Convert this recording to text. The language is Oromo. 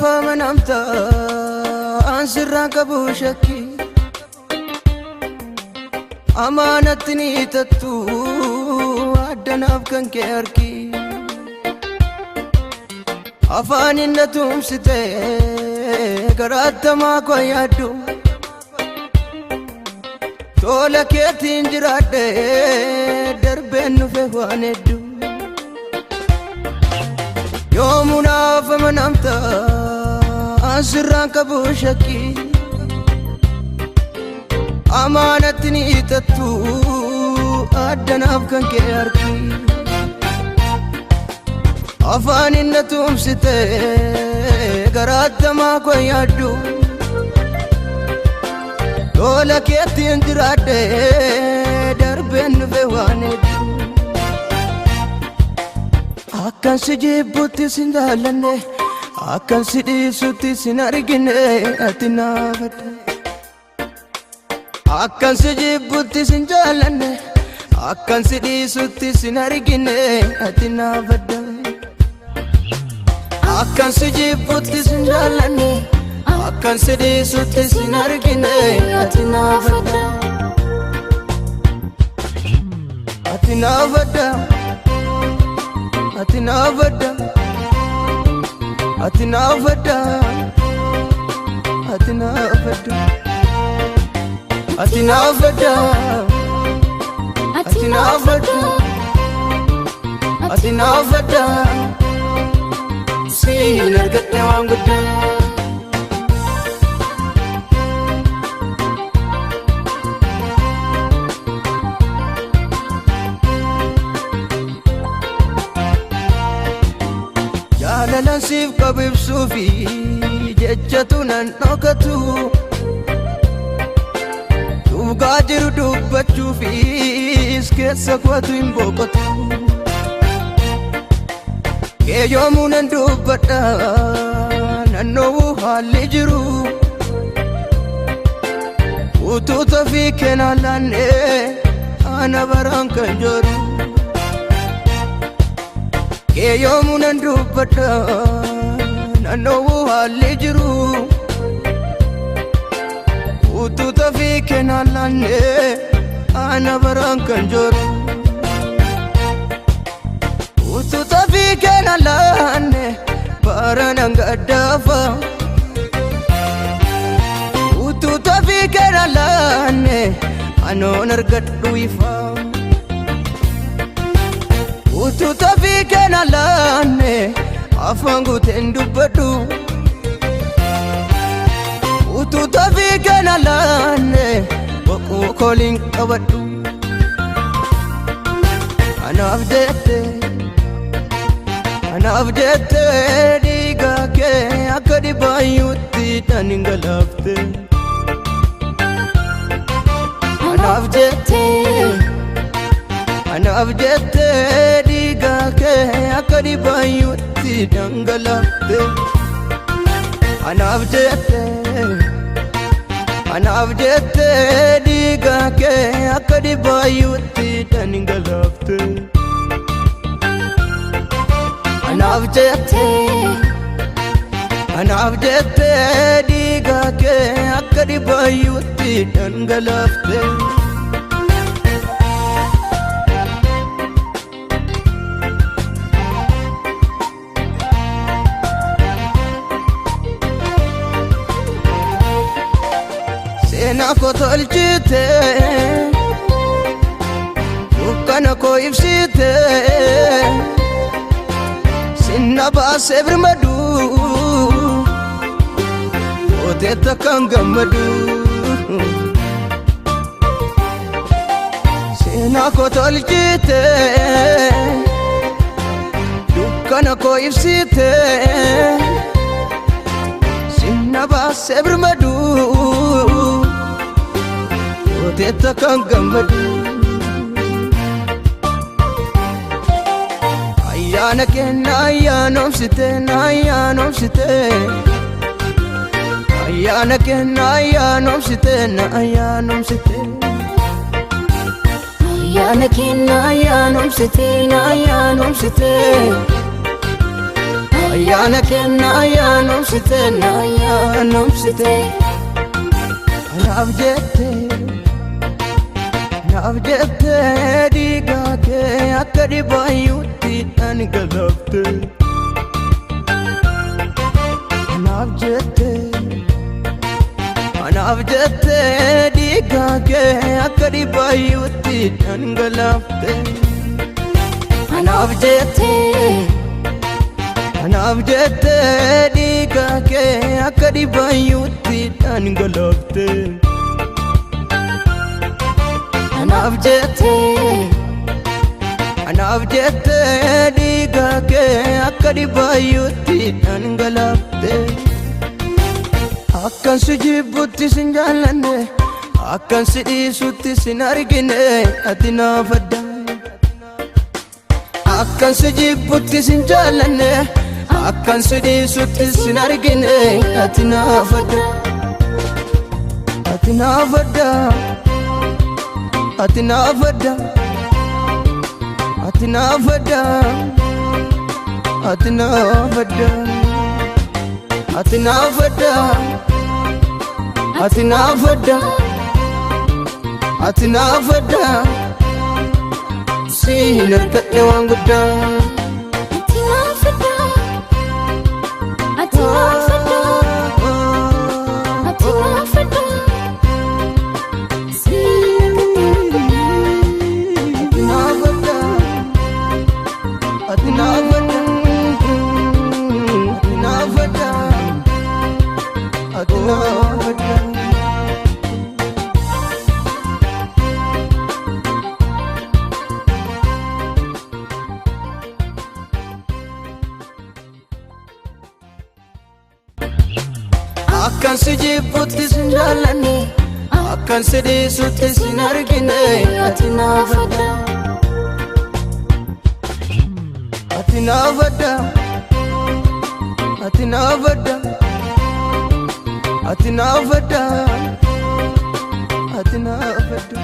famanamta ansirra qabu shakki amanatni tattu addanaf kan kee harki afaanin na tumsite garaatamaa koo yaaddu tola keetiin jiraadhe darbeen nufe waan hedduu yoomunaaf amanamta ansirraan qabu shakki amanatni tattu addanaaf kan kee harki afaanin na tumsite garaatamaa koo yaaddu tola keetiin jiraadhe darbeen nufe waan hedduu akkan si jibbutti sin jaalanne akkan si dhiisutti sin argine ati naafadha akkan si jibbutti sin jaalanne akkan si dhiisutti sin argine ati naafadha akkan si jibbutti sin jaalanne akkan si dhiisutti sin argine ati naafadha ati naafadha ati naafadha ati naafadha ati naafadha ati naafadha ati naafadha ati naafadha siin argadhe waan guddaa jalalan siif qabibsuufi jechatu nan dhokatu dhugaa jiru dubbachuufis keessa kootu hin boqotu keeyoomuu nan dubbadha nannoo haalli jiru utuu tofii keenan laanne ana baraan kan joru keeyoomuu nan dubbadha nannoo haalli jiru utuu tofii keenan laanne ana baraan kan joru utuu tofii keenan laanne baraan gaddafa utuu tofii keenan laanne anoon argadhu ifa utuu tofii keenan laanne afaan guuteen dubbadhu utuu tofii keenan laanne boquu kooliin qabadhu anaaf jette dhiigaa kee akka dhibaayyuutti dhangalaafte anaaf jette dhiigaa kee akka dhibaayyuutti dhangalaafte anaaf jette dhiigaa kee akka dhibaayyuutti dhangalaafte anaaf jette dhiigaa kee akka dhibaayyuutti dhangalaafte seenaa koo tolchite dukkana koo ibsite sinna baasee birmadu oteetta kan gammadu seenaa koo tolchite dukkana koo ibsite sinna baasee birmadu oteetta kan gammadu ayyaana kenna ayyaanomsite ayyaanomsite ayyaana kenna ayyaanomsite ayyaanomsite ayyaana kenna ayyaanomsite ayyaanomsite ayyaana kenna ayyaanumsite ayyaanumsite naaf jette dhiigaa kee akka dhibaayyuutti dhangalafte naaf jette dhiigaa kee akka dhibaayyuutti dhangalafte naaf jette dhiigaa kee akka dhibaayyuutti dhangalafte naaf jette dhiigaa kee akka dhibaayyuutti dhangalafte akkan si jibbutti sin jaallanne akkan si dhiisutti sin argine ati naaf adda akkan si jibbutti sin jaallanne akkan si dhiisutti sin argine ati naaf adda ati naaf adda ati naaf adda ati naaf adda ati naaf adda ati naaf adda ati naaf adda ati naaf adda siin argadhe waan guddaa ati naaf adda ati naaf adda ati naaf adda siin argadhe ati naaf adda ati naaf adda ati naaf adda akkan si jibbutti sin jaallanne akkan si dhiisutti sin argine ati naaf adda ati naaf adda ati naaf adda ati naaf adda ati naaf adda